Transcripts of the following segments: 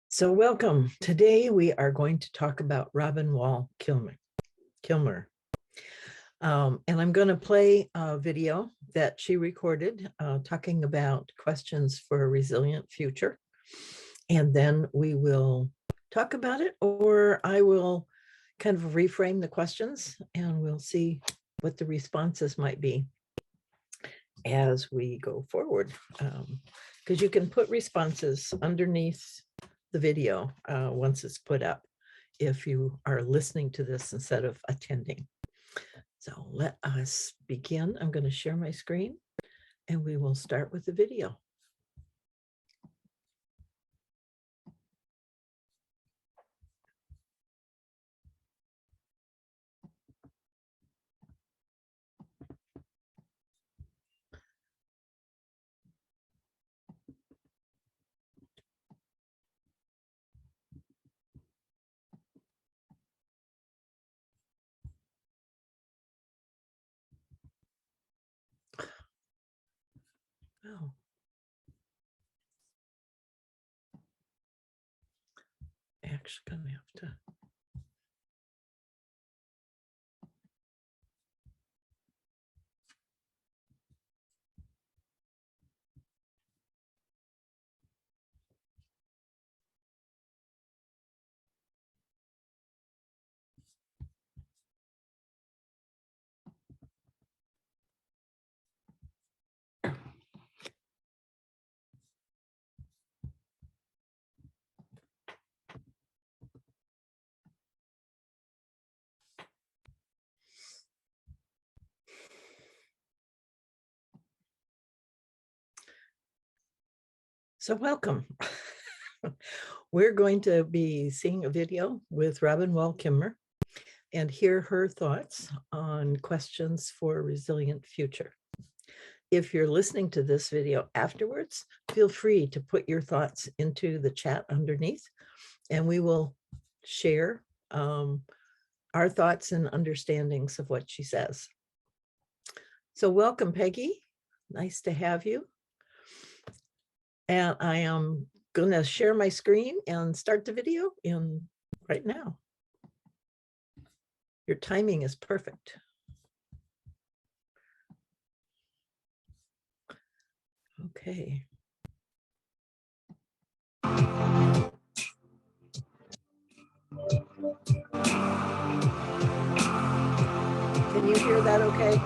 So welcome. Today we are going to talk about Robin Wall Kimmerer. And I'm going to play a video that she recorded talking about questions for a resilient future. And then we will talk about it, or I will kind of reframe the questions and we'll see what the responses might be as we go forward. Because you can put responses underneath the video once it's put up if you are listening to this instead of attending. So let us begin. I'm going to share my screen and we will start with the video. Oh. Actually gonna have to. So welcome. We're going to be seeing a video with Robin Wall Kimmerer and hear her thoughts on questions for a resilient future. If you're listening to this video afterwards, feel free to put your thoughts into the chat underneath and we will share our thoughts and understandings of what she says. So welcome, Peggy. Nice to have you. And I am going to share my screen and start the video right now. Your timing is perfect. Okay. Can you hear that okay?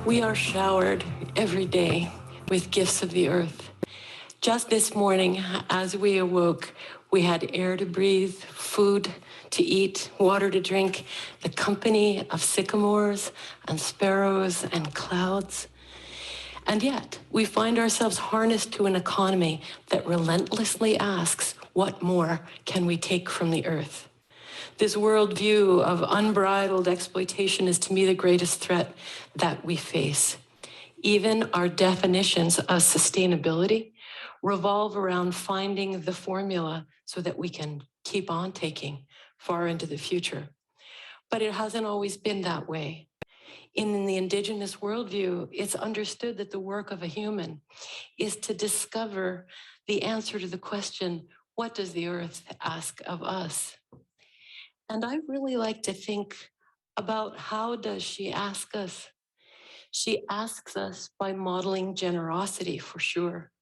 We are showered every day with gifts of the earth. Just this morning, as we awoke, we had air to breathe, food to eat, water to drink, the company of sycamores and sparrows and clouds. And yet, we find ourselves harnessed to an economy that relentlessly asks, what more can we take from the earth? This worldview of unbridled exploitation is, to me, the greatest threat that we face. Even our definitions of sustainability revolve around finding the formula so that we can keep on taking far into the future. But it hasn't always been that way. In the indigenous worldview, it's understood that the work of a human is to discover the answer to the question, what does the earth ask of us? And I really like to think about how does she ask us? She asks us by modeling generosity, for sure.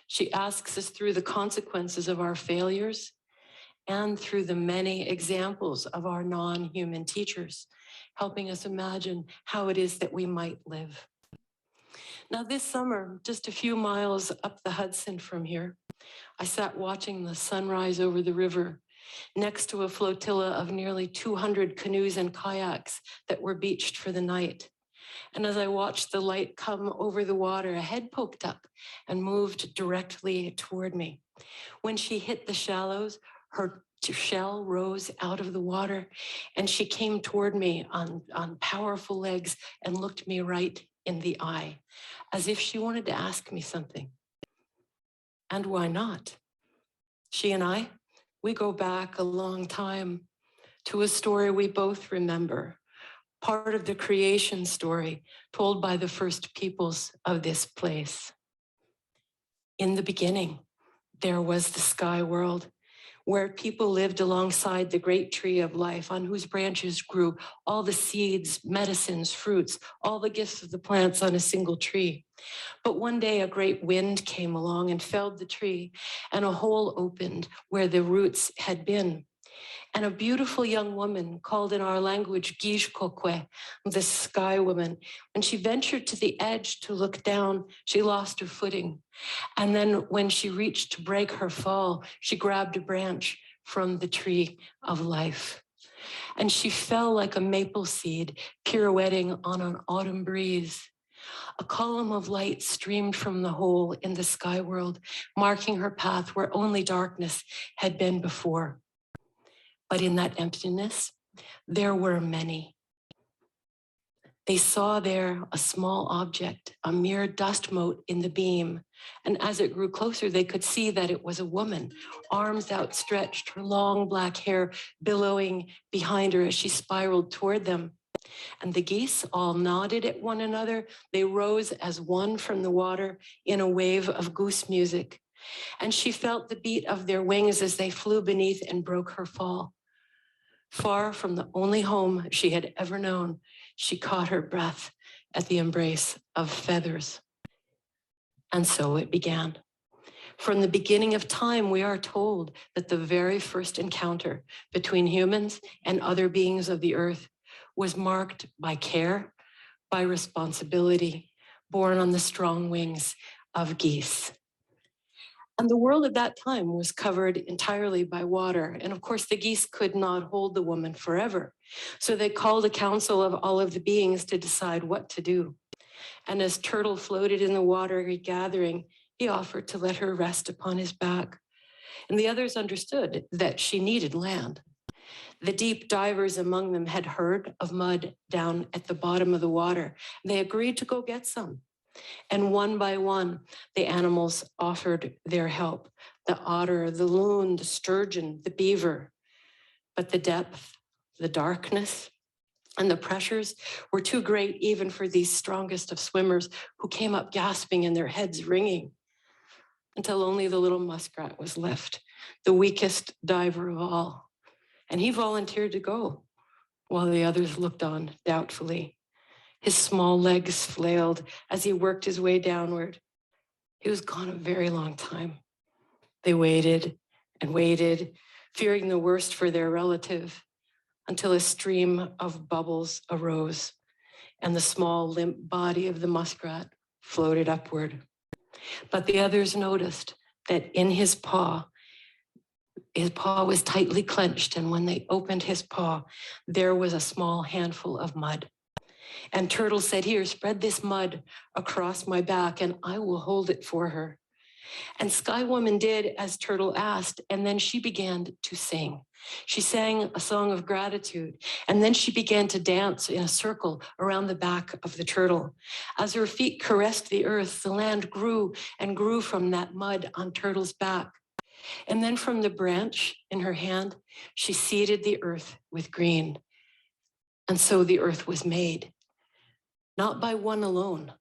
She asks us through the consequences of our failures and through the many examples of our non-human teachers, helping us imagine how it is that we might live. Now this summer, just a few miles up the Hudson from here, I sat watching the sunrise over the river next to a flotilla of nearly 200 canoes and kayaks that were beached for the night. And as I watched the light come over the water, a head poked up and moved directly toward me. When she hit the shallows, her shell rose out of the water, and she came toward me on powerful legs and looked me right in the eye, as if she wanted to ask me something. And why not? She and I, we go back a long time to a story we both remember, part of the creation story told by the first peoples of this place. In the beginning, there was the sky world, where people lived alongside the great tree of life, on whose branches grew all the seeds, medicines, fruits, all the gifts of the plants on a single tree. But one day a great wind came along and felled the tree, and a hole opened where the roots had been. And a beautiful young woman, called in our language Gishkokwe, the sky woman, when she ventured to the edge to look down, she lost her footing. And then when she reached to break her fall, she grabbed a branch from the tree of life. And she fell like a maple seed pirouetting on an autumn breeze. A column of light streamed from the hole in the sky world, marking her path where only darkness had been before. But in that emptiness, there were many. They saw there a small object, a mere dust mote in the beam. And as it grew closer, they could see that it was a woman, arms outstretched, her long black hair billowing behind her as she spiraled toward them. And the geese all nodded at one another. They rose as one from the water in a wave of goose music. And she felt the beat of their wings as they flew beneath and broke her fall. Far from the only home she had ever known, she caught her breath at the embrace of feathers. And so it began. From the beginning of time, we are told that the very first encounter between humans and other beings of the earth was marked by care, by responsibility, borne on the strong wings of geese. And the world at that time was covered entirely by water. And of course, the geese could not hold the woman forever. So they called a council of all of the beings to decide what to do. And as Turtle floated in the watery gathering, he offered to let her rest upon his back. And the others understood that she needed land. The deep divers among them had heard of mud down at the bottom of the water. They agreed to go get some. And one by one, the animals offered their help: the otter, the loon, the sturgeon, the beaver. But the depth, the darkness, and the pressures were too great even for these strongest of swimmers, who came up gasping and their heads ringing, until only the little muskrat was left, the weakest diver of all. And he volunteered to go, while the others looked on doubtfully. His small legs flailed as he worked his way downward. He was gone a very long time. They waited and waited, fearing the worst for their relative, until a stream of bubbles arose and the small, limp body of the muskrat floated upward. But the others noticed that in his paw was tightly clenched, and when they opened his paw, there was a small handful of mud. And Turtle said, "Here, spread this mud across my back, and I will hold it for her." And Sky Woman did as Turtle asked, and then she began to sing. She sang a song of gratitude, and then she began to dance in a circle around the back of the turtle. As her feet caressed the earth, the land grew and grew from that mud on Turtle's back. And then from the branch in her hand, she seeded the earth with green. And so the earth was made, not by one alone,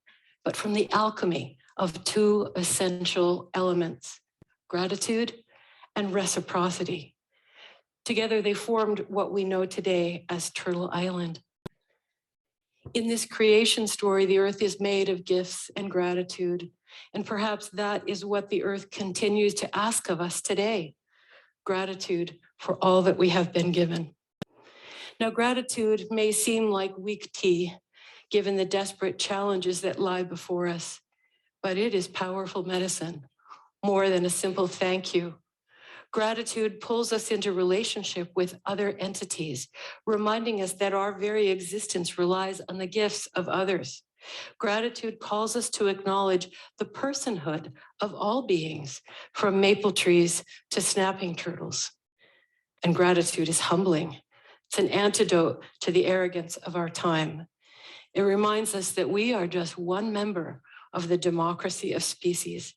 but from the alchemy of two essential elements: gratitude and reciprocity. Together they formed what we know today as Turtle Island. In this creation story, the earth is made of gifts and gratitude, and perhaps that is what the earth continues to ask of us today: gratitude for all that we have been given. Now, gratitude may seem like weak tea, given the desperate challenges that lie before us, but it is powerful medicine, more than a simple thank you. Gratitude pulls us into relationship with other entities, reminding us that our very existence relies on the gifts of others. Gratitude calls us to acknowledge the personhood of all beings, from maple trees to snapping turtles. And gratitude is humbling. It's an antidote to the arrogance of our time. It reminds us that we are just one member of the democracy of species.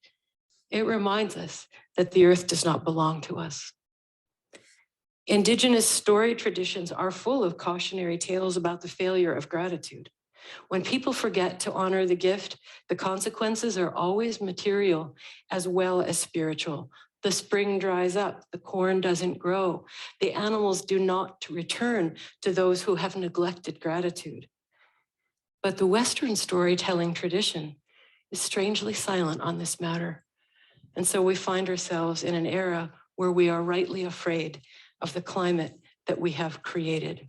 It reminds us that the earth does not belong to us. Indigenous story traditions are full of cautionary tales about the failure of gratitude. When people forget to honor the gift, the consequences are always material as well as spiritual. The spring dries up, the corn doesn't grow, the animals do not return to those who have neglected gratitude. But the Western storytelling tradition is strangely silent on this matter. And so we find ourselves in an era where we are rightly afraid of the climate that we have created.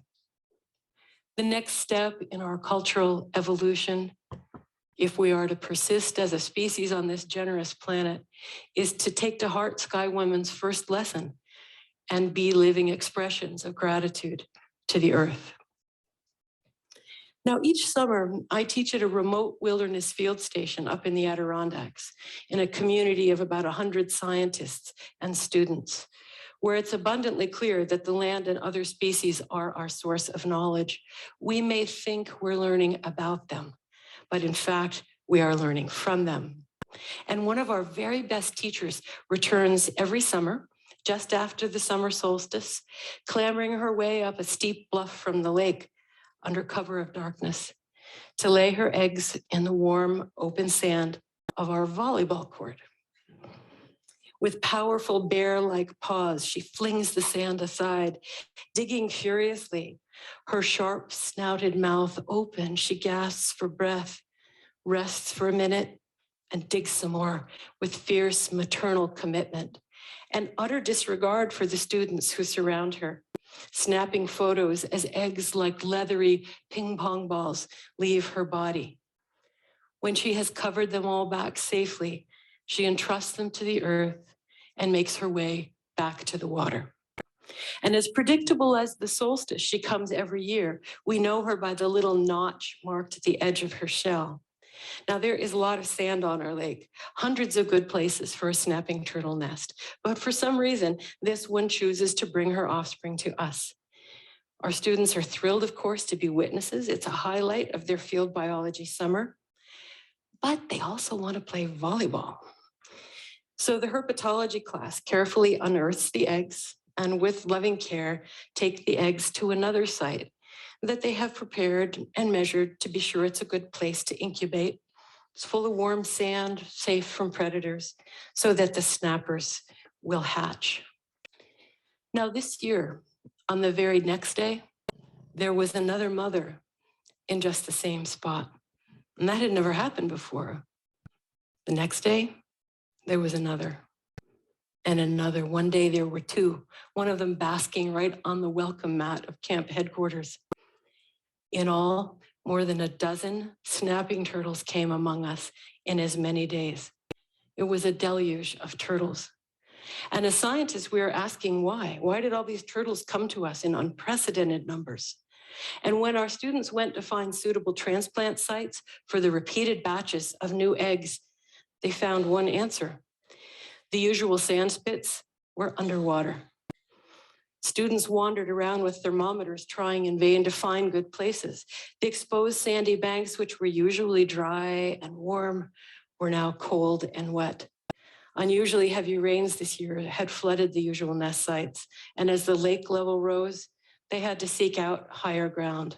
The next step in our cultural evolution, if we are to persist as a species on this generous planet, is to take to heart Sky Women's first lesson and be living expressions of gratitude to the earth. Now, each summer, I teach at a remote wilderness field station up in the Adirondacks in a community of about 100 scientists and students, where it's abundantly clear that the land and other species are our source of knowledge. We may think we're learning about them, but in fact, we are learning from them. And one of our very best teachers returns every summer, just after the summer solstice, clambering her way up a steep bluff from the lake under cover of darkness to lay her eggs in the warm, open sand of our volleyball court. With powerful bear-like paws, she flings the sand aside, digging furiously. Her sharp snouted mouth open, she gasps for breath, rests for a minute, and digs some more with fierce maternal commitment and utter disregard for the students who surround her, snapping photos as eggs like leathery ping pong balls leave her body. When she has covered them all back safely, she entrusts them to the earth and makes her way back to the water. And as predictable as the solstice, she comes every year. We know her by the little notch marked at the edge of her shell. Now, there is a lot of sand on our lake, hundreds of good places for a snapping turtle nest. But for some reason, this one chooses to bring her offspring to us. Our students are thrilled, of course, to be witnesses. It's a highlight of their field biology summer. But they also want to play volleyball. So the herpetology class carefully unearths the eggs and with loving care, take the eggs to another site that they have prepared and measured to be sure it's a good place to incubate. It's full of warm sand, safe from predators, so that the snappers will hatch. Now this year, on the very next day, there was another mother in just the same spot. And that had never happened before. The next day, there was another and another. One day there were two, one of them basking right on the welcome mat of camp headquarters. In all, more than a dozen snapping turtles came among us in as many days. It was a deluge of turtles. And as scientists, we are asking why. Why did all these turtles come to us in unprecedented numbers? And when our students went to find suitable transplant sites for the repeated batches of new eggs, they found one answer. The usual sand spits were underwater. Students wandered around with thermometers, trying in vain to find good places. The exposed sandy banks, which were usually dry and warm, were now cold and wet. Unusually heavy rains this year had flooded the usual nest sites, and as the lake level rose, they had to seek out higher ground.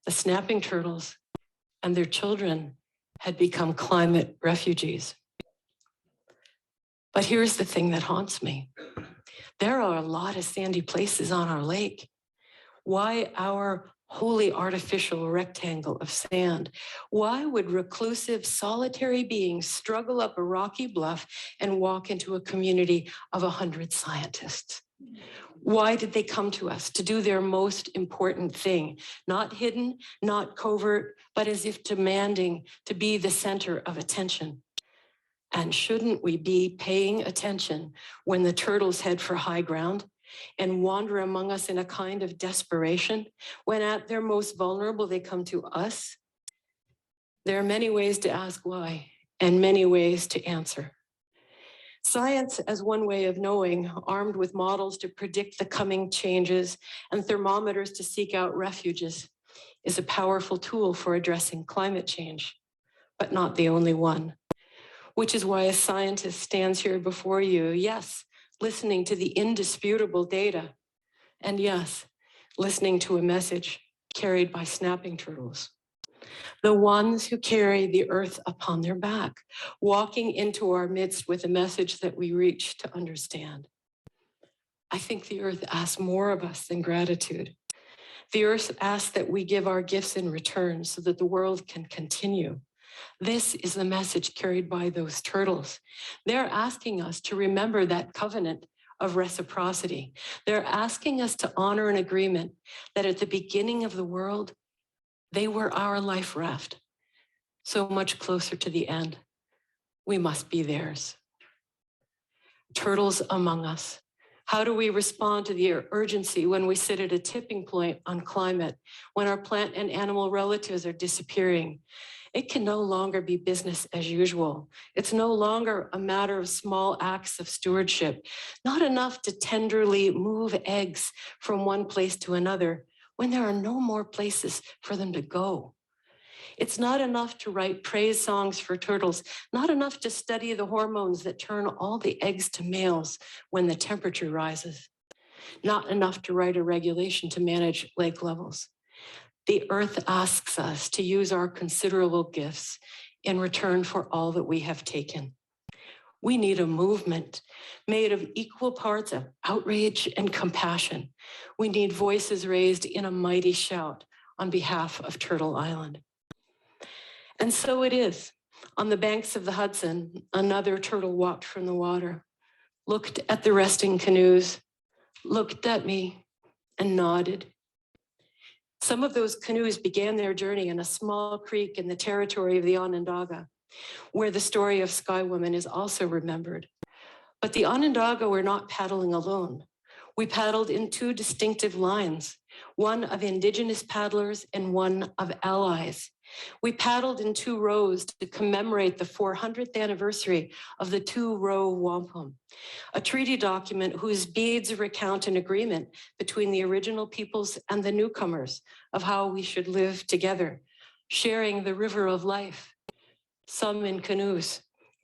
The snapping turtles and their children had become climate refugees. But here's the thing that haunts me. There are a lot of sandy places on our lake. Why our wholly artificial rectangle of sand? Why would reclusive, solitary beings struggle up a rocky bluff and walk into a community of 100 scientists? Why did they come to us to do their most important thing? Not hidden, not covert, but as if demanding to be the center of attention. And shouldn't we be paying attention when the turtles head for high ground and wander among us in a kind of desperation, when at their most vulnerable they come to us? There are many ways to ask why and many ways to answer. Science as one way of knowing, armed with models to predict the coming changes and thermometers to seek out refuges, is a powerful tool for addressing climate change, but not the only one. Which is why a scientist stands here before you, yes, listening to the indisputable data, and yes, listening to a message carried by snapping turtles. The ones who carry the earth upon their back, walking into our midst with a message that we reach to understand. I think the earth asks more of us than gratitude. The earth asks that we give our gifts in return so that the world can continue. This is the message carried by those turtles. They're asking us to remember that covenant of reciprocity. They're asking us to honor an agreement that at the beginning of the world, they were our life raft. So much closer to the end, we must be theirs. Turtles among us. How do we respond to the urgency when we sit at a tipping point on climate, when our plant and animal relatives are disappearing? It can no longer be business as usual. It's no longer a matter of small acts of stewardship, not enough to tenderly move eggs from one place to another when there are no more places for them to go. It's not enough to write praise songs for turtles, not enough to study the hormones that turn all the eggs to males when the temperature rises, not enough to write a regulation to manage lake levels. The earth asks us to use our considerable gifts in return for all that we have taken. We need a movement made of equal parts of outrage and compassion. We need voices raised in a mighty shout on behalf of Turtle Island. And so it is. On the banks of the Hudson, another turtle walked from the water, looked at the resting canoes, looked at me, and nodded. Some of those canoes began their journey in a small creek in the territory of the Onondaga, where the story of Sky Woman is also remembered. But the Onondaga were not paddling alone. We paddled in two distinctive lines, one of Indigenous paddlers and one of allies. We paddled in two rows to commemorate the 400th anniversary of the two-row wampum, a treaty document whose beads recount an agreement between the original peoples and the newcomers of how we should live together, sharing the river of life, some in canoes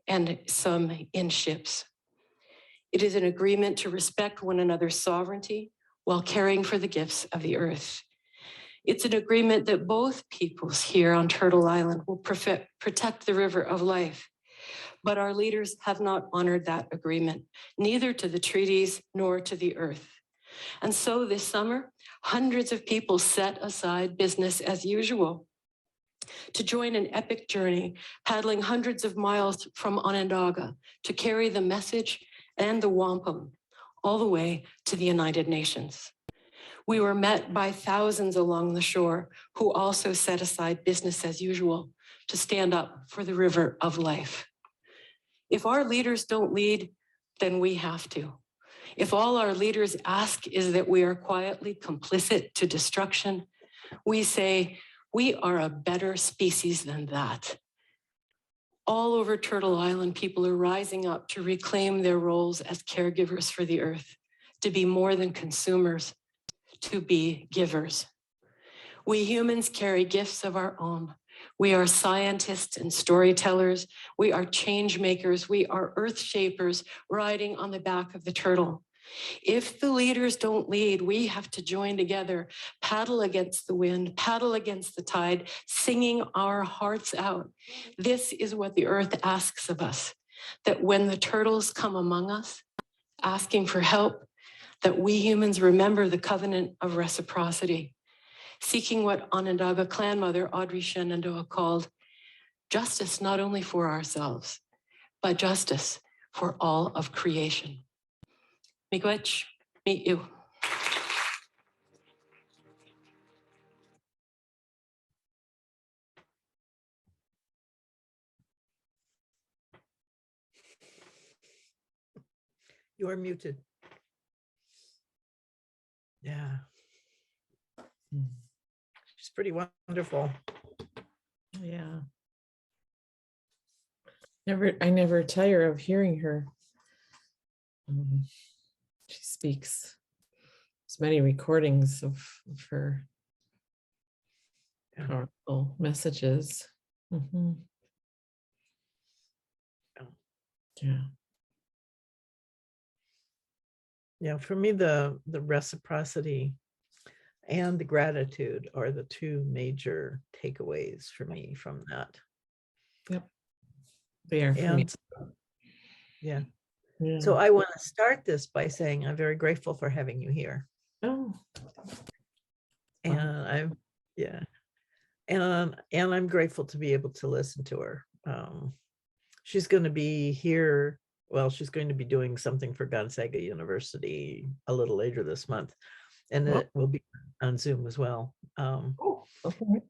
and some in ships. It is an agreement to respect one another's sovereignty while caring for the gifts of the earth. It's an agreement that both peoples here on Turtle Island will protect the river of life. But our leaders have not honored that agreement, neither to the treaties nor to the earth. And so this summer, hundreds of people set aside business as usual to join an epic journey, paddling hundreds of miles from Onondaga to carry the message and the wampum all the way to the United Nations. We were met by thousands along the shore who also set aside business as usual to stand up for the river of life. If our leaders don't lead, then we have to. If all our leaders ask is that we are quietly complicit to destruction, we say, we are a better species than that. All over Turtle Island, people are rising up to reclaim their roles as caregivers for the earth, to be more than consumers, to be givers. We humans carry gifts of our own. We are scientists and storytellers. We are change makers. We are earth shapers riding on the back of the turtle. If the leaders don't lead, we have to join together, paddle against the wind, paddle against the tide, singing our hearts out. This is what the earth asks of us, that when the turtles come among us, asking for help, that we humans remember the covenant of reciprocity, seeking what Onondaga clan mother Audrey Shenandoah called justice not only for ourselves, but justice for all of creation. Miigwech, meet you. You are muted. Yeah. She's pretty wonderful. Yeah. I never tire of hearing her. She speaks. There's many recordings of her Yeah. powerful messages. Mhm. Yeah. Yeah, for me, the reciprocity and the gratitude are the two major takeaways for me from that. Yep. They are for me. And yeah, Yeah. so I want to start this by saying I'm very grateful for having you here. Oh. And I'm, yeah, and I'm grateful to be able to listen to her. She's going to be here. Well, she's going to be doing something for Gonzaga University a little later this month, and it will be on Zoom as well. Okay.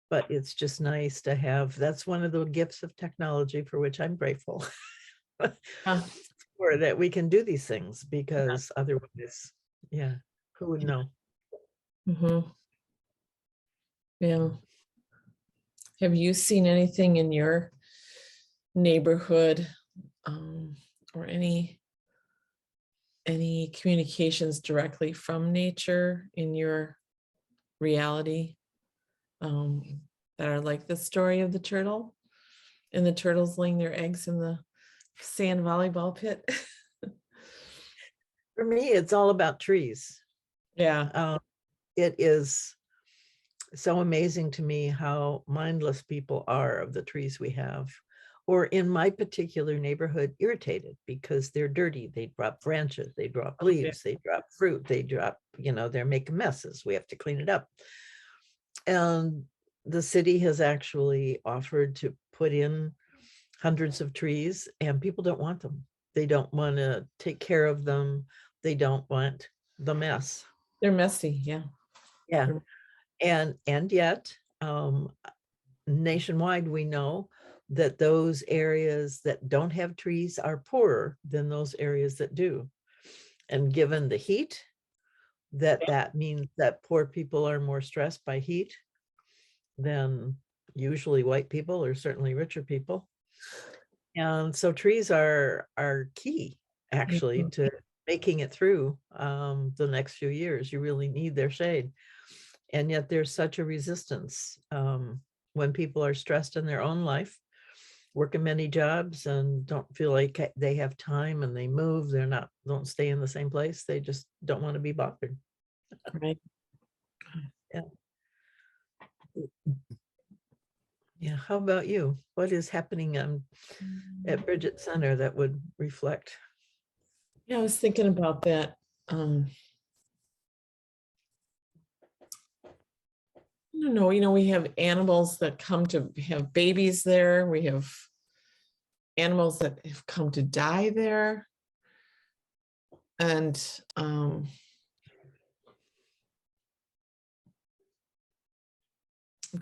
But it's just nice to have, that's one of the gifts of technology for which I'm grateful for, that we can do these things, because otherwise, yeah, who would know? Mm-hmm. Yeah. Have you seen anything in your neighborhood, or any communications directly from nature in your reality, that are like the story of the turtle and the turtles laying their eggs in the sand volleyball pit? For me, it's all about trees. Yeah. It is so amazing to me how mindless people are of the trees we have, or in my particular neighborhood, irritated because they're dirty. They drop branches, they drop leaves, they drop fruit, they drop, they're making messes. We have to clean it up. And the city has actually offered to put in hundreds of trees, and people don't want them. They don't want to take care of them. They don't want the mess. They're messy. Yeah. Yeah. And yet, nationwide, we know that those areas that don't have trees are poorer than those areas that do. And given the heat, that means that poor people are more stressed by heat than usually white people, or certainly richer people. And so trees are key, actually, to making it through the next few years. You really need their shade. And yet there's such a resistance when people are stressed in their own life, working many jobs, and don't feel like they have time, and they move. Don't stay in the same place. They just don't want to be bothered. Right. Yeah. Yeah. How about you? What is happening at Bridget Center that would reflect? Yeah, I was thinking about that. I don't know, we have animals that come to have babies there. We have animals that have come to die there. And I'm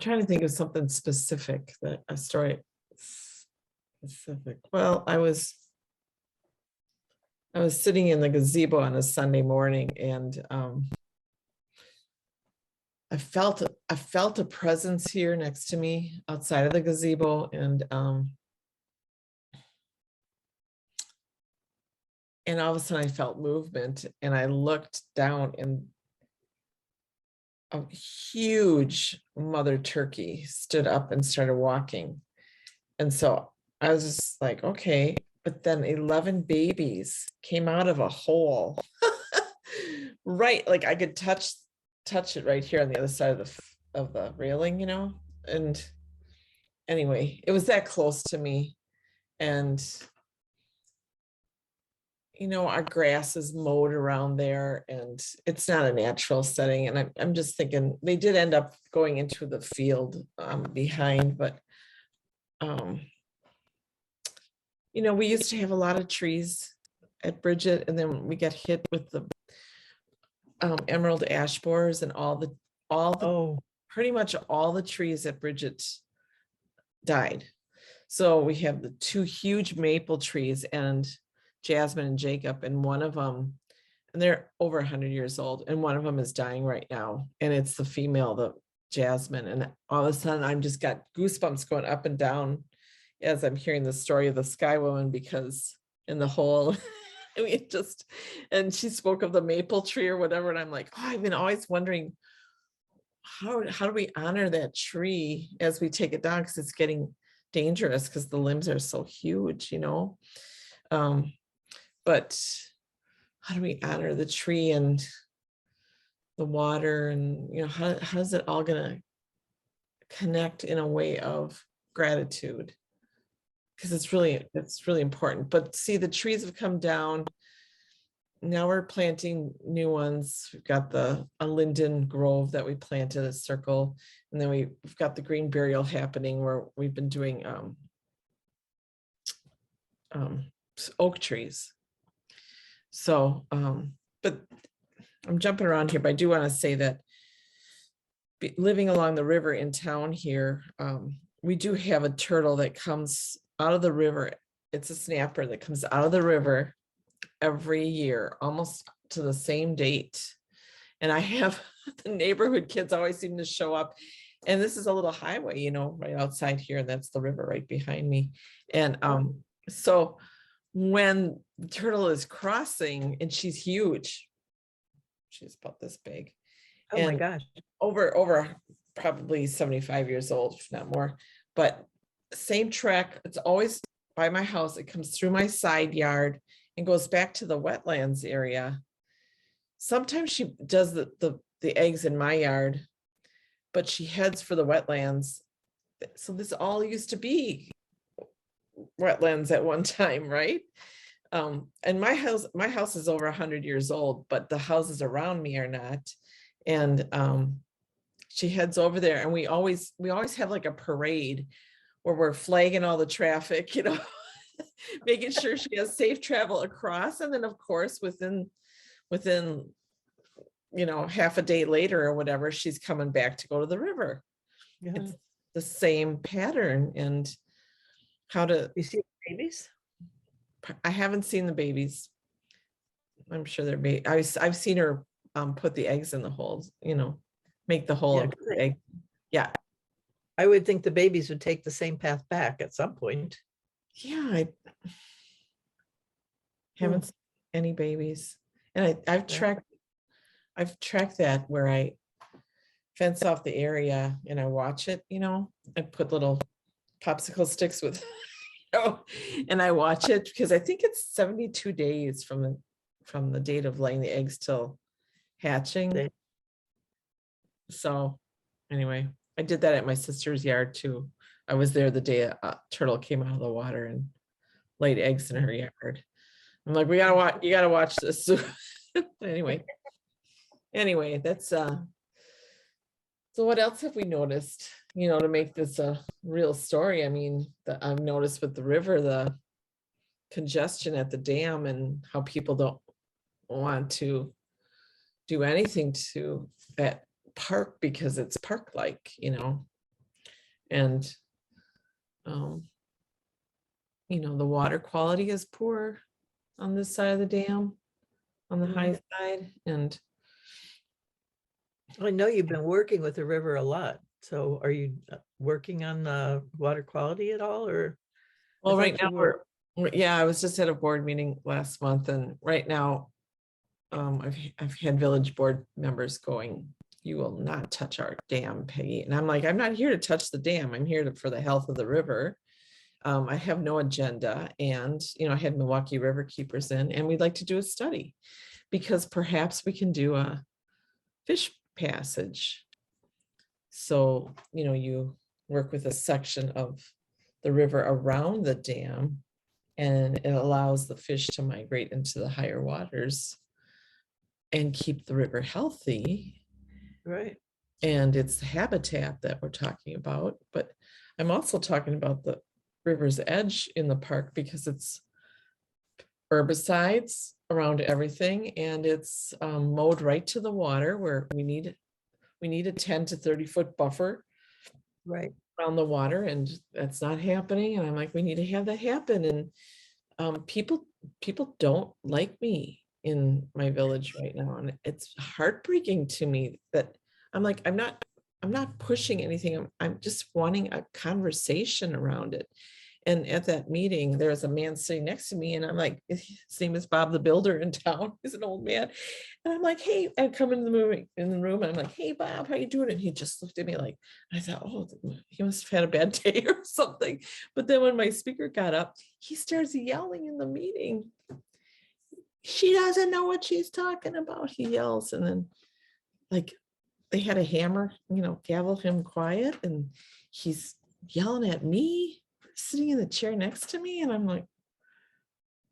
trying to think of something specific, that a story specific. Well, I was sitting in the gazebo on a Sunday morning, and I felt a presence here next to me outside of the gazebo, and all of a sudden I felt movement, and I looked down, and a huge mother turkey stood up and started walking. And so I was just like, okay, but then 11 babies came out of a hole. Right, like I could touch it right here on the other side of the railing, and anyway, it was that close to me. And our grass is mowed around there, and it's not a natural setting. And I'm just thinking they did end up going into the field behind, but we used to have a lot of trees at Bridget, and then we got hit with the emerald ash borers, and pretty much all the trees at Bridget died. So we have the two huge maple trees, and Jasmine and Jacob, and one of them, and they're over 100 years old, and one of them is dying right now, and it's the female, the Jasmine, and all of a sudden I'm just got goosebumps going up and down as I'm hearing the story of the Sky Woman, because in the whole we just, and she spoke of the maple tree or whatever, and I'm like, oh, I've been always wondering how do we honor that tree as we take it down, because it's getting dangerous because the limbs are so huge, you know. But how do we honor the tree and the water, and you know, how's it all gonna connect in a way of gratitude? Because it's really important. But see, the trees have come down. Now we're planting new ones. We've got a linden grove that we planted, a circle, and then we've got the green burial happening, where we've been doing oak trees. So, but I'm jumping around here, but I do want to say that living along the river in town here, we do have a turtle that comes out of the river. It's a snapper that comes out of the river every year, almost to the same date. And I have the neighborhood kids always seem to show up. And this is a little highway, you know, right outside here. And that's the river right behind me. And so when the turtle is crossing, and she's huge, she's about this big. Oh my gosh. Over probably 75 years old, if not more. But same track, it's always by my house. It comes through my side yard and goes back to the wetlands area. Sometimes she does the eggs in my yard, but she heads for the wetlands. So this all used to be wetlands at one time, right? And my house is over 100 years old, but the houses around me are not. And she heads over there, and we always have like a parade where we're flagging all the traffic, you know, making sure she has safe travel across. And then of course, within, you know, half a day later or whatever, she's coming back to go to the river. Yeah. It's the same pattern. And how to, You see babies? I haven't seen the babies. I'm sure they're I've seen her put the eggs in the holes, you know, make the hole of the egg. Yeah. I would think the babies would take the same path back at some point. Yeah, I haven't seen any babies. And I've tracked that, where I fence off the area and I watch it, you know. I put little popsicle sticks with, you know, and I watch it, because I think it's 72 days from the date of laying the eggs till hatching. So anyway, I did that at my sister's yard too. I was there the day a turtle came out of the water and laid eggs in her yard. I'm like, you gotta watch this. anyway, that's so what else have we noticed, you know, to make this a real story? I mean, I've noticed with the river, the congestion at the dam, and how people don't want to do anything to that park because it's park-like, you know. And you know, the water quality is poor on this side of the dam, on the high side. And I know you've been working with the river a lot. So are you working on the water quality at all, or? well, right now I was just at a board meeting last month, and right now I've had village board members going, you will not touch our dam, Peggy. And I'm like, I'm not here to touch the dam. I'm here for the health of the river. I have no agenda. And, you know, I had Milwaukee River Keepers in, and we'd like to do a study, because perhaps we can do a fish passage. So, you know, you work with a section of the river around the dam, and it allows the fish to migrate into the higher waters and keep the river healthy. Right. And it's the habitat that we're talking about. But I'm also talking about the river's edge in the park, because it's herbicides around everything, and it's mowed right to the water, where we need a 10 to 30 foot buffer Right. around the water, and that's not happening. And I'm like, we need to have that happen. And people people don't like me in my village right now. And it's heartbreaking to me that I'm like, I'm not pushing anything. I'm just wanting a conversation around it. And at that meeting, there was a man sitting next to me, and I'm like, his name is Bob the Builder in town. He's an old man. And I'm like, hey, I come in the room, and I'm like, hey, Bob, how you doing? And he just looked at me like, I thought, oh, he must have had a bad day or something. But then when my speaker got up, he starts yelling in the meeting. She doesn't know what she's talking about, he yells. And then like they had a hammer, gavel him quiet, and he's yelling at me, sitting in the chair next to me. And I'm like,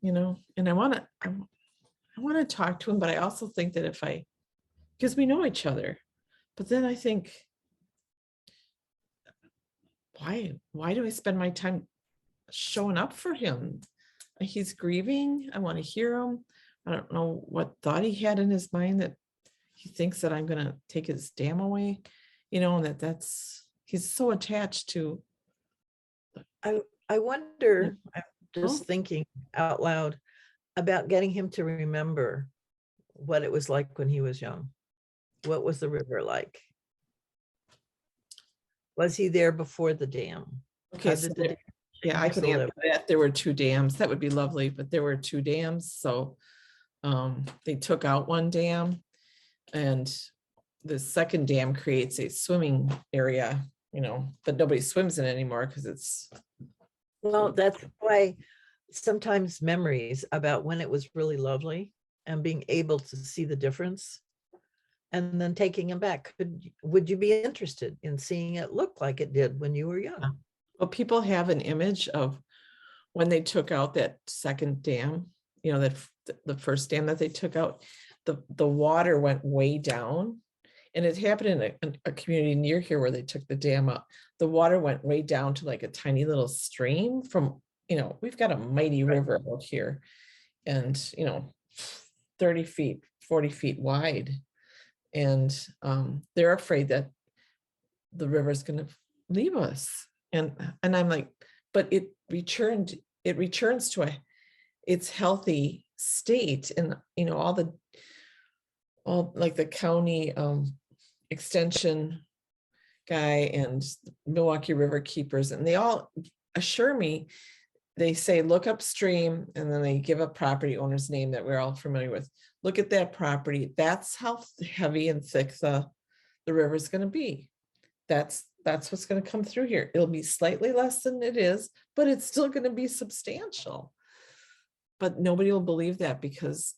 and I want to talk to him, but I also think that because we know each other, but then I think, why do I spend my time showing up for him? He's grieving. I want to hear him. I don't know what thought he had in his mind that he thinks that I'm going to take his dam away, and he's so attached to. I wonder, I'm just Oh. thinking out loud about getting him to remember what it was like when he was young. What was the river like? Was he there before the dam? Okay, How so did the dam yeah, I change can the answer river? that. There were 2 dams. That would be lovely, but there were 2 dams. So they took out one dam, and the second dam creates a swimming area, but nobody swims in it anymore because it's. Well, that's why sometimes memories about when it was really lovely and being able to see the difference and then taking them back. Would you be interested in seeing it look like it did when you were young? Well, people have an image of when they took out that second dam, that the first dam that they took out, the water went way down. And it happened in a community near here where they took the dam up. The water went way down to like a tiny little stream from, we've got a mighty river out here, and 30 feet, 40 feet wide. And they're afraid that the river is going to leave us. And I'm like, but it returns to its healthy state. And all like the county extension guy and Milwaukee River Keepers, and they all assure me, they say, look upstream, and then they give a property owner's name that we're all familiar with. Look at that property. That's how heavy and thick the river is going to be. That's what's going to come through here. It'll be slightly less than it is, but it's still going to be substantial. But nobody will believe that because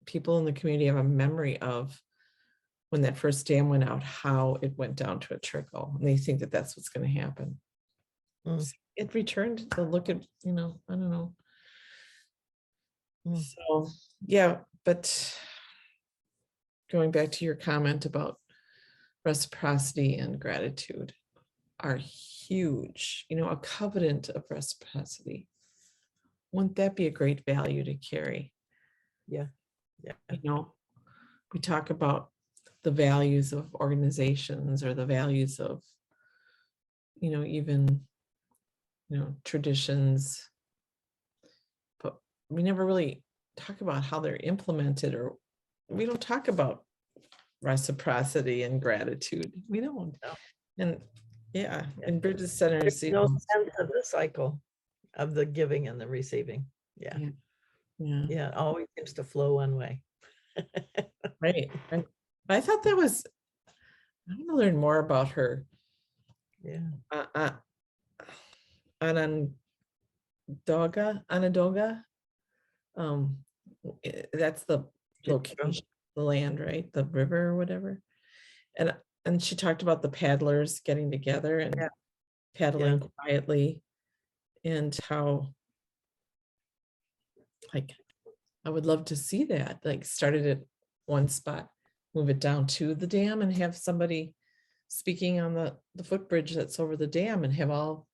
people in the community have a memory of when that first dam went out, how it went down to a trickle. And they think that that's what's going to happen. It returned the look at, I don't know. So, yeah, but going back to your comment about reciprocity and gratitude are huge, a covenant of reciprocity. Wouldn't that be a great value to carry? Yeah. We talk about the values of organizations or the values of, even, traditions, but we never really talk about how they're implemented, or we don't talk about reciprocity and gratitude. We don't. No. And in Bridges Centers, there's no sense of the cycle of the giving and the receiving. Yeah. It always seems to flow one way. Right. And I thought I want to learn more about her. Yeah. Onondaga. That's the location, the land, right? The river or whatever. And she talked about the paddlers getting together and paddling quietly, and how, like, I would love to see that, like, started at one spot, move it down to the dam, and have somebody speaking on the footbridge that's over the dam, and have all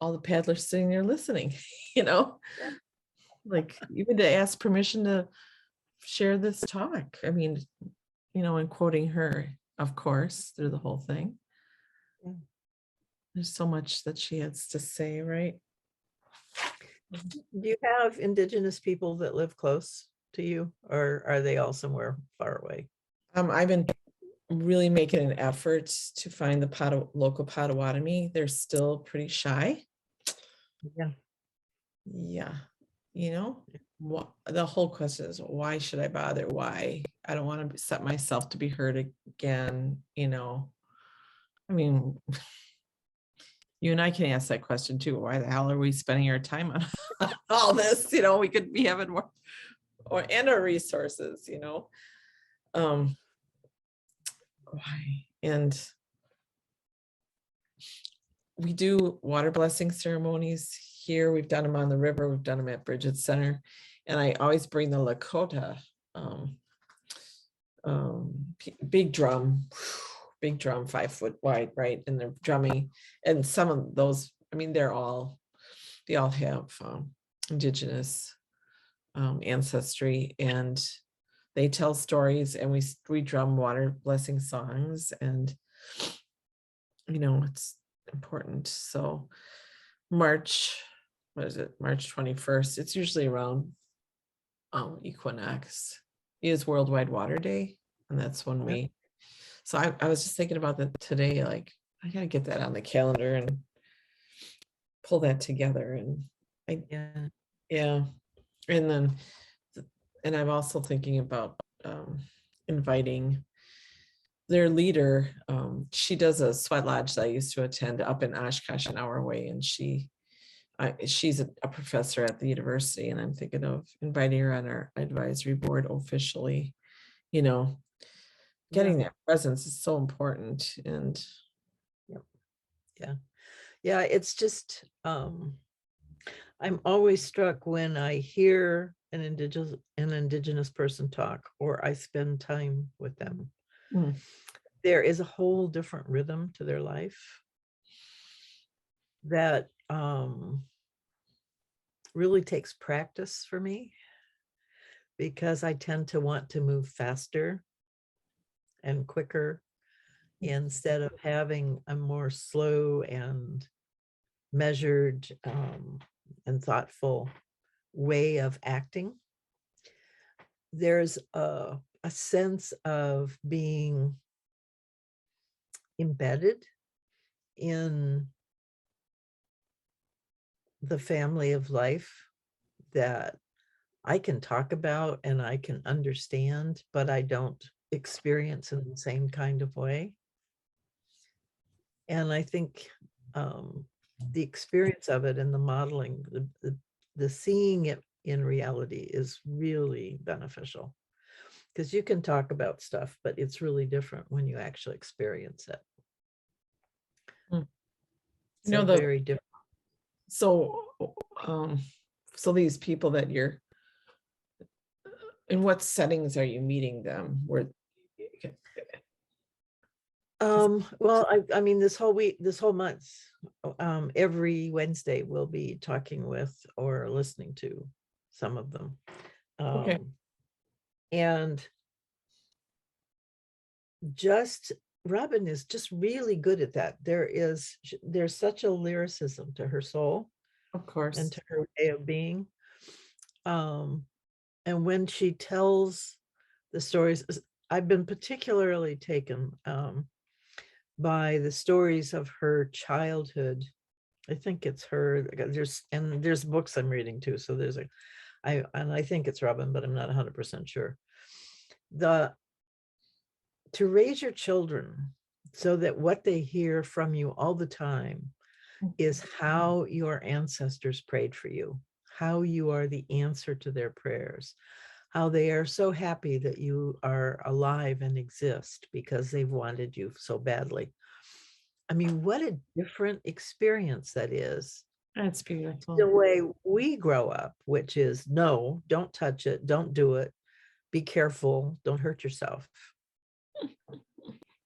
the paddlers sitting there listening, like, even to ask permission to share this talk. I mean, and quoting her, of course, through the whole thing. There's so much that she has to say, right? Do you have Indigenous people that live close to you, or are they all somewhere far away? I've been really making an effort to find the local Potawatomi. They're still pretty shy. Yeah. Yeah. You know, the whole question is, why should I bother? Why? I don't want to set myself to be hurt again. You know, I mean, you and I can ask that question too. Why the hell are we spending our time on all this? You know, we could be having more and our resources, you know. Why? And we do water blessing ceremonies here. We've done them on the river. We've done them at Bridget Center. And I always bring the Lakota big drum, 5 foot wide, right? And they're drumming. And some of those, I mean, they all have Indigenous ancestry, and they tell stories, and we drum water blessing songs, and you know, it's important. So March, what is it? March 21st. It's usually around equinox is Worldwide Water Day. And that's when so I was just thinking about that today, like I gotta get that on the calendar and pull that together. And yeah. And then, and I'm also thinking about inviting their leader. She does a sweat lodge that I used to attend up in Oshkosh, an hour away, and she's a professor at the university, and I'm thinking of inviting her on our advisory board officially. You know, getting that presence is so important. And yeah, it's just I'm always struck when I hear an indigenous person talk, or I spend time with them. There is a whole different rhythm to their life that really takes practice for me, because I tend to want to move faster and quicker instead of having a more slow and measured and thoughtful way of acting. There's a sense of being embedded in the family of life that I can talk about and I can understand, but I don't experience in the same kind of way. And I think the experience of it and the modeling, the seeing it in reality is really beneficial, because you can talk about stuff, but it's really different when you actually experience it. You know, very different. So these people that you're, in what settings are you meeting them? Where well, I mean, this whole month, every Wednesday we'll be talking with or listening to some of them. Okay. And just Robin is just really good at that. There's such a lyricism to her soul, Of course. and to her way of being. And when she tells the stories, I've been particularly taken by the stories of her childhood. I think it's her. There's books I'm reading too. So I think it's Robin, but I'm not 100% sure. To raise your children so that what they hear from you all the time is how your ancestors prayed for you, how you are the answer to their prayers, how they are so happy that you are alive and exist because they've wanted you so badly. I mean, what a different experience that is. That's beautiful. The way we grow up, which is no, don't touch it, don't do it, be careful, don't hurt yourself.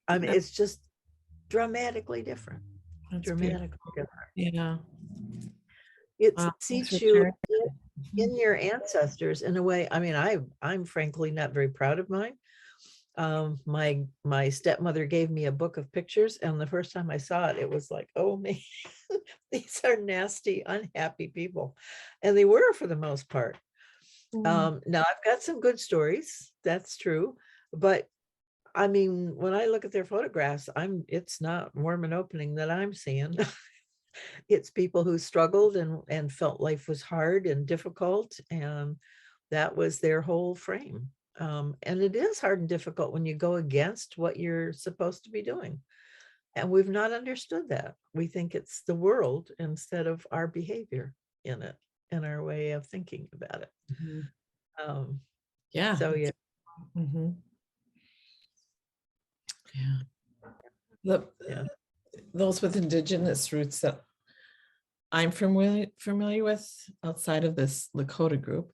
I mean, it's just dramatically different. Dramatically different. Yeah. It seats you in your ancestors in a way. I mean, I'm frankly not very proud of mine. my stepmother gave me a book of pictures, and the first time I saw it, it was like, oh man, these are nasty, unhappy people. And they were for the most part. Now I've got some good stories, that's true. But I mean, when I look at their photographs, it's not warm and opening that I'm seeing. It's people who struggled and felt life was hard and difficult, and that was their whole frame. And it is hard and difficult when you go against what you're supposed to be doing. And we've not understood that. We think it's the world instead of our behavior in it and our way of thinking about it. Mhm. Yeah. So yeah. Mhm. Yeah. Those with indigenous roots that I'm familiar with outside of this Lakota group,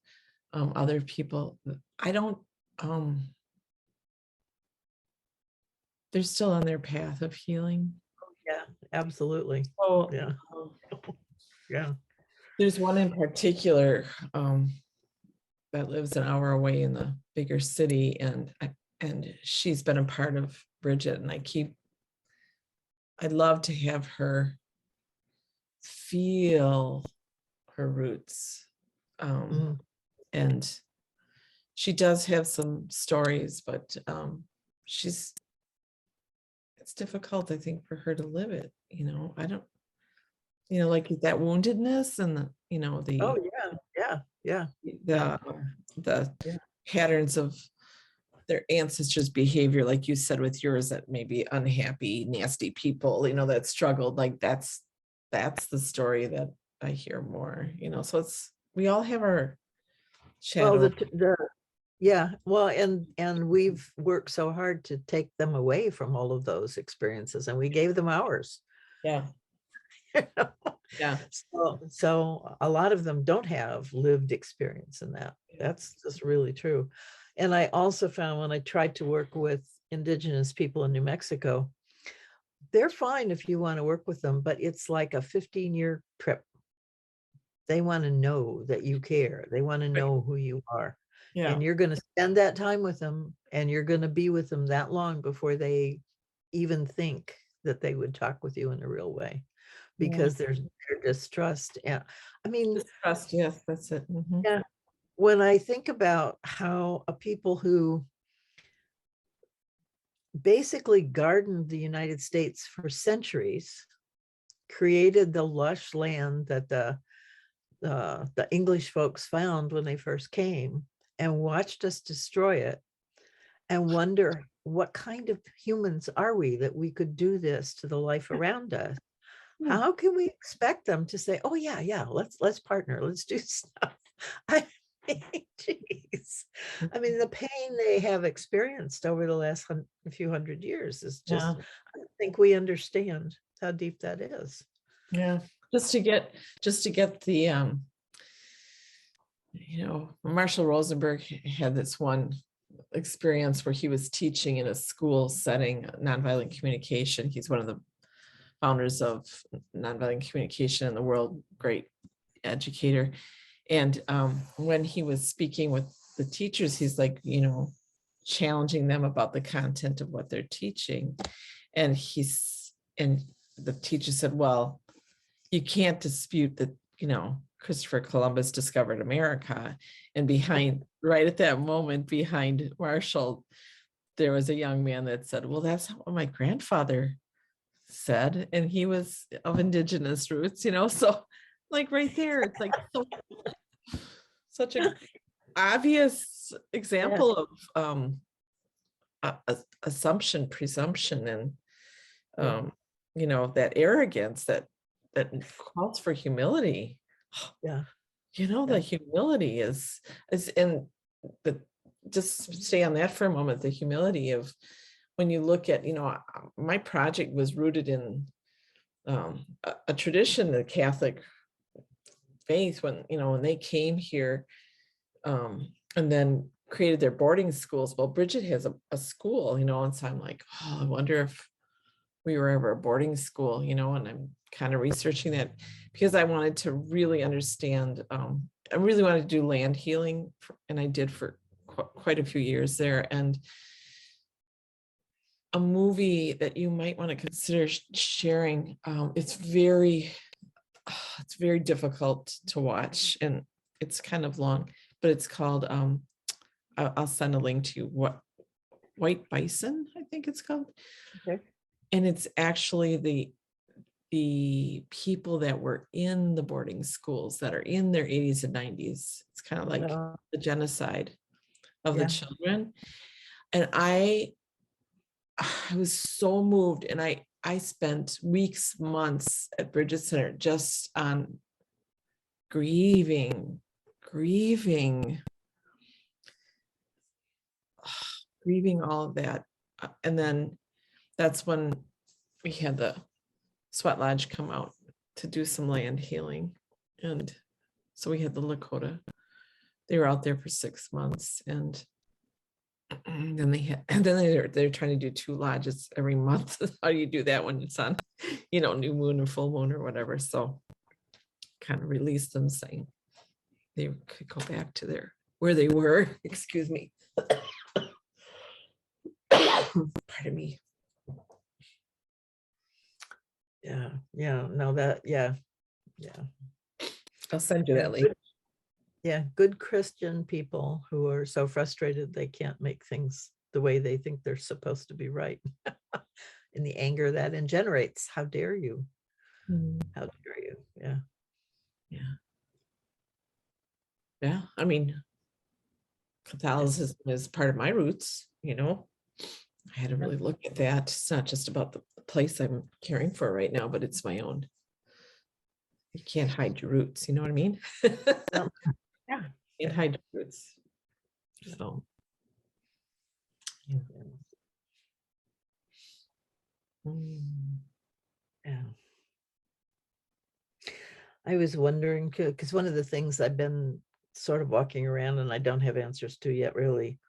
other people, I don't, they're still on their path of healing. Yeah, absolutely. So Yeah. Yeah. there's one in particular that lives an hour away in the bigger city, and she's been a part of Bridget, and I'd love to have her feel her roots. And she does have some stories, but it's difficult, I think, for her to live it. I don't, like that woundedness and the, Oh yeah. Yeah. the patterns of their ancestors' behavior, like you said with yours, that maybe unhappy, nasty people, that struggled. Like that's the story that I hear more. So we all have our Well, shadow. yeah, well, and we've worked so hard to take them away from all of those experiences, and we gave them ours. Yeah. Yeah. So a lot of them don't have lived experience in that. That's just really true. And I also found when I tried to work with indigenous people in New Mexico, they're fine if you want to work with them, but it's like a 15-year trip. They want to know that you care. They want to know who you are. Yeah. And you're going to spend that time with them, and you're going to be with them that long before they even think that they would talk with you in a real way, because there's their distrust. And I mean, Distrust, yes, that's it. yeah, when I think about how people who basically gardened the United States for centuries, created the lush land that the English folks found when they first came, and watched us destroy it, and wonder what kind of humans are we that we could do this to the life around us. How can we expect them to say, oh yeah, let's partner, let's do stuff? I mean, geez. I mean, the pain they have experienced over the last few hundred years is just, I don't think we understand how deep that is. Yeah, just to get the Marshall Rosenberg had this one experience where he was teaching in a school setting nonviolent communication. He's one of the founders of nonviolent communication in the world, great educator. And when he was speaking with the teachers, he's like, challenging them about the content of what they're teaching. And the teacher said, well, you can't dispute that, Christopher Columbus discovered America. And right at that moment, behind Marshall, there was a young man that said, well, that's what my grandfather said. And he was of indigenous roots, so like right there, it's like such an obvious example of assumption, presumption, and that arrogance that calls for humility. The humility is and just stay on that for a moment. The humility of when you look at, my project was rooted in a tradition, the Catholic faith, when they came here and then created their boarding schools. Well, Bridget has a school, and so I'm like, oh, I wonder if we were ever a boarding school, and I'm kind of researching that because I wanted to really understand, I really wanted to do land healing, and I did for quite a few years there. And a movie that you might want to consider sharing. It's very difficult to watch, and it's kind of long, but it's called, I'll send a link to you. White Bison, I think it's called. Okay. And it's actually the people that were in the boarding schools that are in their 80s and 90s. It's kind of like the genocide of the children. And I was so moved, and I spent weeks, months at Bridget Center just on grieving all of that. And then that's when we had the Sweat Lodge come out to do some land healing. And so we had the Lakota. They were out there for 6 months, and then they're trying to do 2 lodges every month. How do you do that when it's on, new moon and full moon or whatever? So kind of released them, saying they could go back to where they were. Excuse me. Pardon me. I'll send you that link. Good Christian people who are so frustrated they can't make things the way they think they're supposed to be right. And the anger that it generates. How dare you? How dare you? Yeah. I mean, Catholicism is part of my roots, I had to really look at that. It's not just about the place I'm caring for right now, but it's my own. You can't hide your roots, you know what I mean? Yeah. You can't hide your roots. So. Yeah. I was wondering, because one of the things I've been sort of walking around and I don't have answers to yet, really.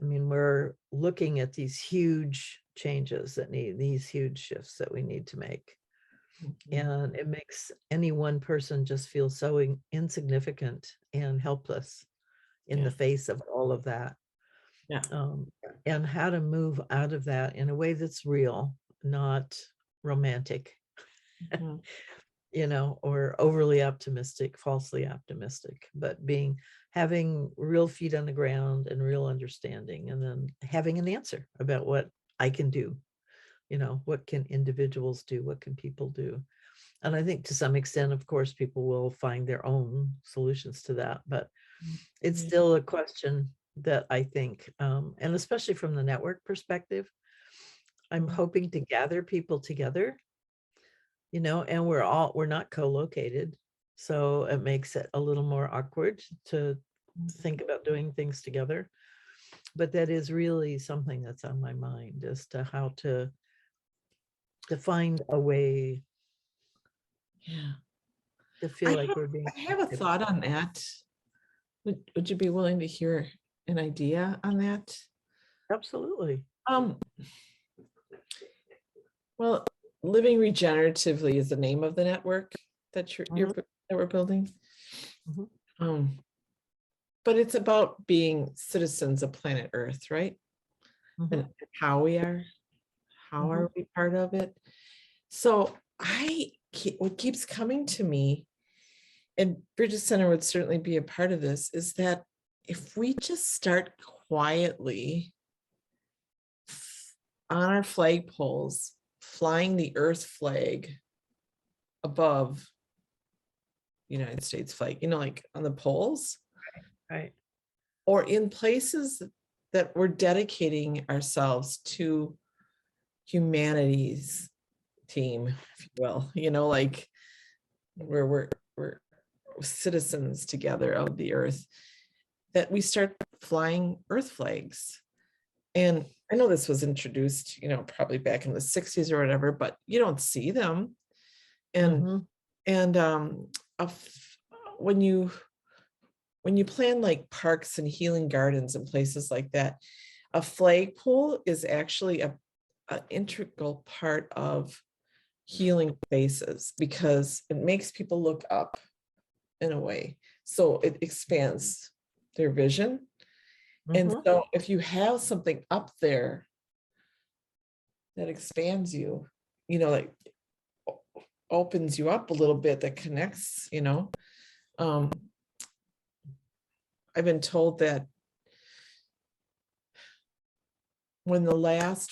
I mean, we're looking at these huge changes these huge shifts that we need to make. And it makes any one person just feel so insignificant and helpless in the face of all of that. And how to move out of that in a way that's real, not romantic, or overly optimistic, falsely optimistic, but having real feet on the ground and real understanding, and then having an answer about what I can do. What can individuals do? What can people do? And I think to some extent, of course, people will find their own solutions to that, but it's still a question that I think, and especially from the network perspective, I'm hoping to gather people together, and we're not co-located. So it makes it a little more awkward to think about doing things together. But that is really something that's on my mind, as to how to find a way to feel like we're being. I have a thought on that. Would you be willing to hear an idea on that? Absolutely. Well, Living Regeneratively is the name of the network that that we're building. But it's about being citizens of planet Earth, right? And how we are. How are we part of it? So what keeps coming to me, and Bridget Center would certainly be a part of this, is that if we just start quietly on our flagpoles, flying the Earth flag above the United States flag, like on the poles, right? Or in places that we're dedicating ourselves to humanity's team, if you will, like where we're citizens together of the Earth, that we start flying Earth flags. And I know this was introduced, probably back in the 60s or whatever, but you don't see them. And when you plan like parks and healing gardens and places like that, a flagpole is actually an integral part of healing spaces, because it makes people look up in a way. So it expands their vision. And so if you have something up there that expands you, like opens you up a little bit, that connects, I've been told that when the last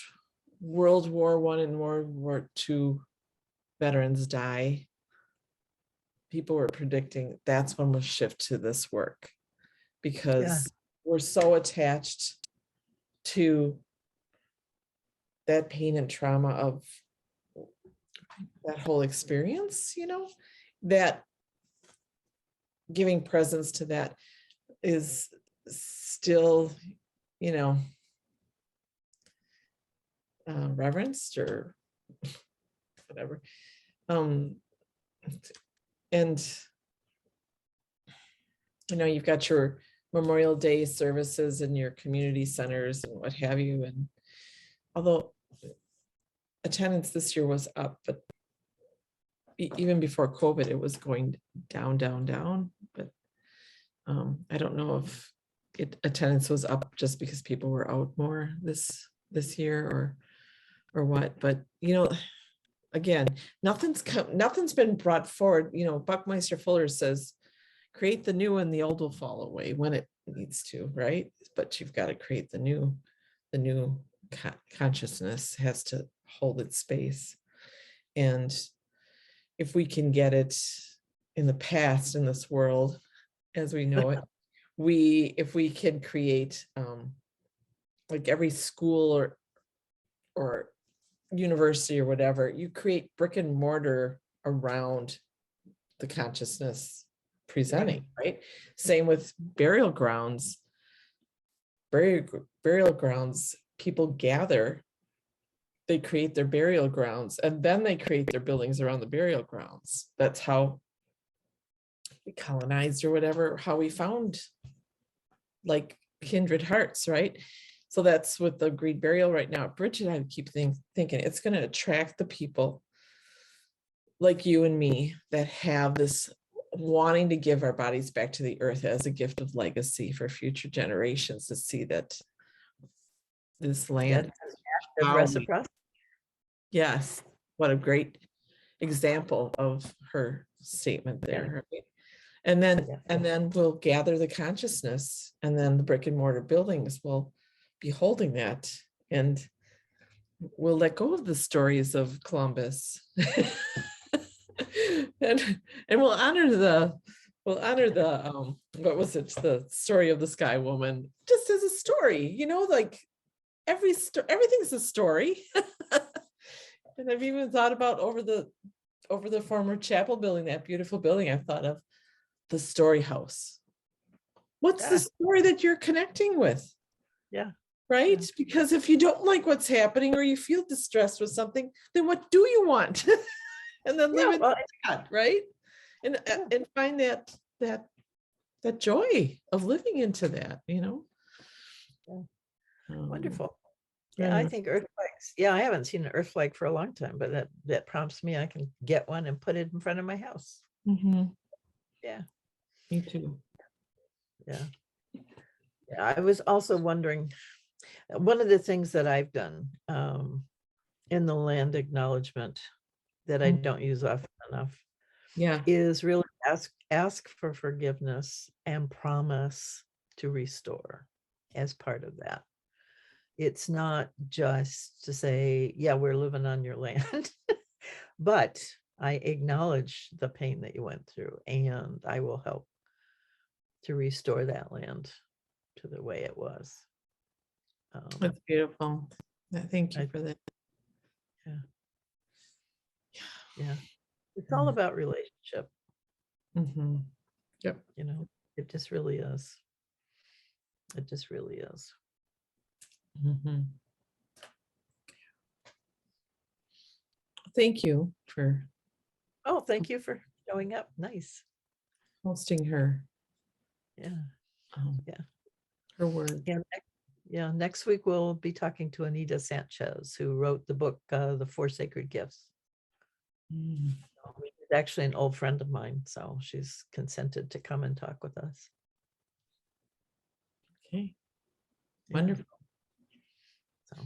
World War I and World War II veterans die, people were predicting that's when we'll shift to this work, because we're so attached to that pain and trauma of that whole experience, that giving presence to that is still, reverenced or whatever. And you've got your Memorial Day services in your community centers and what have you. And although attendance this year was up, but even before COVID, it was going down, down, down. But I don't know if attendance was up just because people were out more this year or what. But again, nothing's been brought forward. Buckminster Fuller says, create the new and the old will fall away when it needs to, right? But you've got to create the new. The new consciousness has to hold its space. And if we can get it in the past in this world as we know it, if we can create like every school or university or whatever, you create brick and mortar around the consciousness presenting, right? Same with burial grounds. Burial grounds, people gather, they create their burial grounds, and then they create their buildings around the burial grounds. That's how we colonized or whatever, how we found like kindred hearts, right? So that's with the Great Burial right now at Bridget. I keep thinking it's going to attract the people like you and me that have this wanting to give our bodies back to the earth as a gift of legacy for future generations, to see that this land. Reciprocity. Yes, what a great example of her statement there. Right? And then we'll gather the consciousness, and then the brick and mortar buildings will be holding that, and we'll let go of the stories of Columbus. and we'll honor the what was it, the story of the Sky Woman, just as a story, like everything's a story. And I've even thought about over the former chapel building, that beautiful building, I've thought of the story house. What's the story that you're connecting with? Yeah. Right? Yeah. Because if you don't like what's happening or you feel distressed with something, then what do you want? And then live in that, right? And find that joy of living into that, Yeah. Wonderful. Yeah, right. I think earth flags. Yeah, I haven't seen an earth flag for a long time, but that prompts me. I can get one and put it in front of my house. Mm-hmm. Yeah. Me too. Yeah. Yeah. I was also wondering, one of the things that I've done in the land acknowledgement that I don't use often enough, is really ask for forgiveness and promise to restore as part of that. It's not just to say, yeah, we're living on your land, but I acknowledge the pain that you went through, and I will help to restore that land to the way it was. That's beautiful. Thank you for that. Yeah. Yeah. It's all about relationship. Mm-hmm. Yep. It just really is. It just really is. Mm-hmm. Thank you for. Oh, thank you for showing up. Nice. Hosting her. Yeah. Her word. Yeah. Next week we'll be talking to Anita Sanchez, who wrote the book, The Four Sacred Gifts. She's actually an old friend of mine, so she's consented to come and talk with us. Okay. Wonderful. So.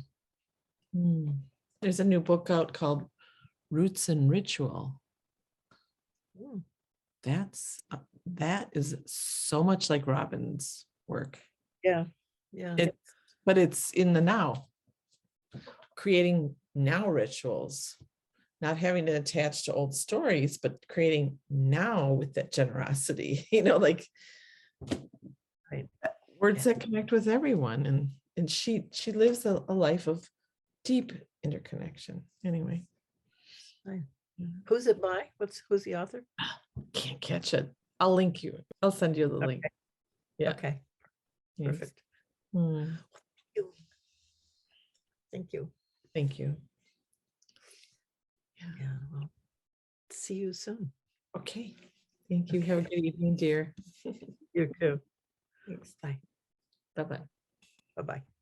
There's a new book out called Roots and Ritual. Mm, That is so much like Robin's work. yeah, yeah. But it's in the now, creating now rituals, not having to attach to old stories, but creating now with that generosity, like Right. words Yeah. that connect with everyone. And she lives a life of deep interconnection. Anyway. Right. Yeah. Who's it by? Who's the author? Can't catch it. I'll link you. I'll send you the link. Okay. Yeah. Okay. Yes. Perfect. Mm, Thank you. thank you. Yeah. Well, see you soon. Okay. Thank you. Have a good evening, dear. You too. Thanks. Bye. Bye-bye. Bye-bye.